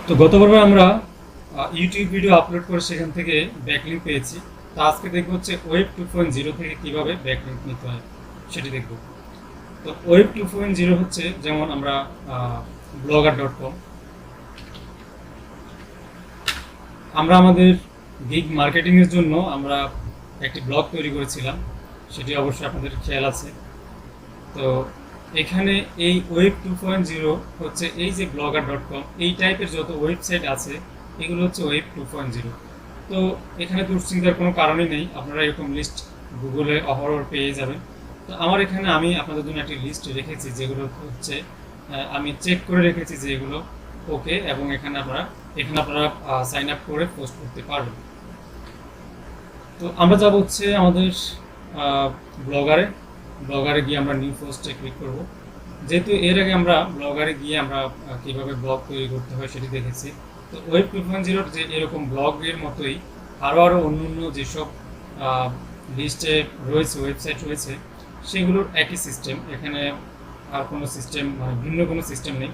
তো গতবার আমরা ইউটিউব ভিডিও আপলোড করে সেখান থেকে ব্যাকলিঙ্ক পেয়েছি। তো আজকে দেখবো হচ্ছে ওয়েব 2.0 থেকে কিভাবে ব্যাকলিঙ্ক নিতে হয় সেটি দেখব। তো ওয়েব 2.0 হচ্ছে যেমন আমরা blogger.com, আমরা আমাদের গিগ মার্কেটিংয়ের জন্য আমরা একটি ব্লগ তৈরি করেছিলাম, সেটি অবশ্যই আপনাদের খেয়াল আছে। তো এখানে এই ওয়েব 2.0 হচ্ছে এই যে blogger.com, এই টাইপের যত ওয়েবসাইট আছে এগুলো হচ্ছে ওয়েব 2.0। তো এখানে দুশ্চিন্তার কোনো কারণই নেই, আপনারা এরকম লিস্ট গুগলে অহরহ পেয়ে যাবেন। তো আমার এখানে আমি আপনাদের জন্য একটি লিস্ট রেখেছি যেগুলো হচ্ছে আমি চেক করে রেখেছি যে এগুলো ওকে, এবং এখানে আপনারা সাইন আপ করে পোস্ট করতে পারবেন। তো আমরা যাব হচ্ছে আমাদের ব্লগারে গিয়ে আমরা নিউ পোস্টে ক্লিক করব। যেহেতু এর আগে আমরা ব্লগারে গিয়ে আমরা কীভাবে ব্লগ তৈরি করতে হয় সেটি দেখেছি। তো ওয়েব 2.0 যে এরকম ব্লগের মতোই আরও অন্য যেসব লিস্টে রয়েছে, ওয়েবসাইট রয়েছে, সেগুলোর একই সিস্টেম। এখানে আর কোনো সিস্টেম মানে ভিন্ন কোনো সিস্টেম নেই।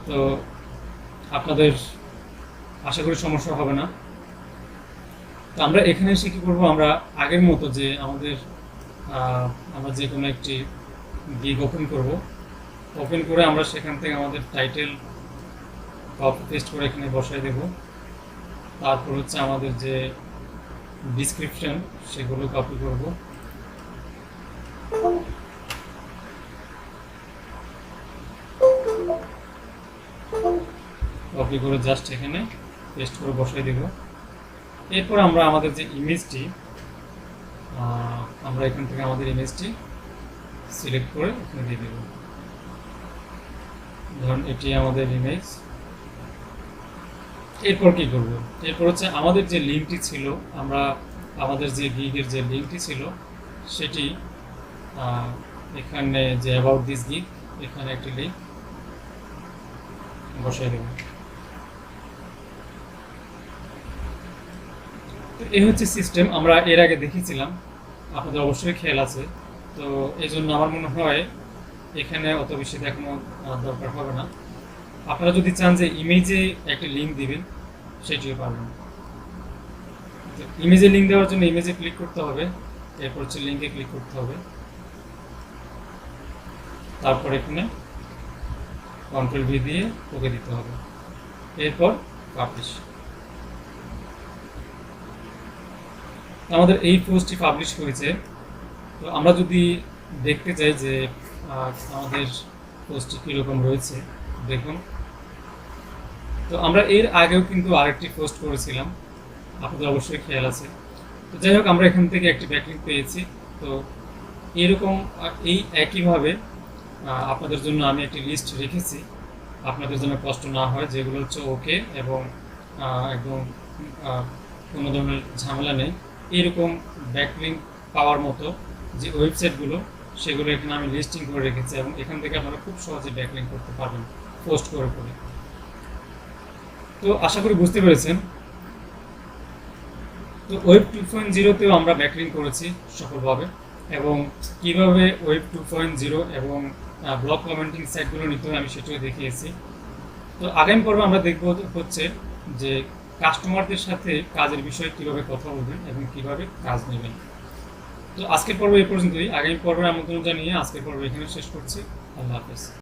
তো আপনাদের আশা করি সমস্যা হবে না। তো আমরা এখানে এসে কী করবো, আমরা আগের মতো যে আমরা যে কোনো একটি গিগ ওপেন করে আমরা সেখান থেকে আমাদের টাইটেল কপি পেস্ট করে এখানে বসাই দেব। তারপর হচ্ছে আমাদের যে ডিসক্রিপশন সেগুলো কপি করব। কপি করে জাস্ট এখানে পেস্ট করে বসাই দেব। এরপর আমরা আমাদের যে ইমেজটি, আমরা এখান থেকে আমাদের ইমেজটি সিলেক্ট করে এখানে দিয়ে দেব। ধরুন এটি আমাদের ইমেজ। এরপর কি করব, এরপর হচ্ছে আমাদের যে লিঙ্কটি ছিল, আমাদের যে গিগের যে লিঙ্কটি ছিল সেটি এখানে যে অ্যাবাউট দিস গিগ, এখানে একটি লিঙ্ক বসাই দেব। তো এই হচ্ছে সিস্টেম, আমরা এর আগে দেখেছিলাম, আপনাদের অবশ্যই খেয়াল আছে। তো এই জন্য আমার মনে হয় এখানে অত বেশি দেখানো দরকার হবে না। আপনারা যদি চান যে ইমেজে একটি লিঙ্ক দিবেন সেটিও পারবেন। ইমেজে লিঙ্ক দেওয়ার জন্য ইমেজে ক্লিক করতে হবে, এরপর হচ্ছে লিঙ্কে ক্লিক করতে হবে, তারপর এখানে কন্ট্রোল V দিয়ে ওকে দিতে হবে, এরপর পাবলিশ। আমাদের এই পোস্টটি পাবলিশ হয়েছে। তো আমরা যদি দেখতে চাই যে আমাদের পোস্টটি কীরকম রয়েছে, দেখুন। তো আমরা এর আগেও কিন্তু আরেকটি পোস্ট করেছিলাম, আপনাদের অবশ্যই খেয়াল আছে। তো যাই হোক, আমরা এখান থেকে একটি ব্যাকলিঙ্ক পেয়েছি। তো এরকম এই একইভাবে আপনাদের জন্য আমি একটি লিস্ট রেখেছি, আপনাদের জন্য কষ্ট না হয়, যেগুলো হচ্ছে ওকে এবং একদম কোনো ধরনের ঝামেলা নেই। এরকম ব্যাকলিঙ্ক পাওয়ার মতো যে ওয়েবসাইটগুলো, সেগুলো এখানে আমি লিস্টিং করে রেখেছি, এবং এখান থেকে আপনারা খুব সহজে ব্যাকলিঙ্ক করতে পারবেন পোস্ট করে। তো আশা করি বুঝতে পেরেছেন। তো ওয়েব 2.0তেও আমরা ব্যাকলিঙ্ক করেছি সফলভাবে, এবং কিভাবে ওয়েব 2.0 এবং ব্লগ কমেন্টিং সাইটগুলো নিতে হয় আমি সেটিও দেখিয়েছি। তো আগামী পর্বে আমরা দেখব হচ্ছে যে কাস্টমারদের সাথে কাজের বিষয়ে কীভাবে কথা বলবেন এবং কীভাবে কাজ নেবেন। তো আজকের পর্ব এই পর্যন্তই। আগামী পর্বের আমন্ত্রণ জানিয়ে আজকের পর্ব এখানে শেষ করছি। আল্লাহ হাফেজ।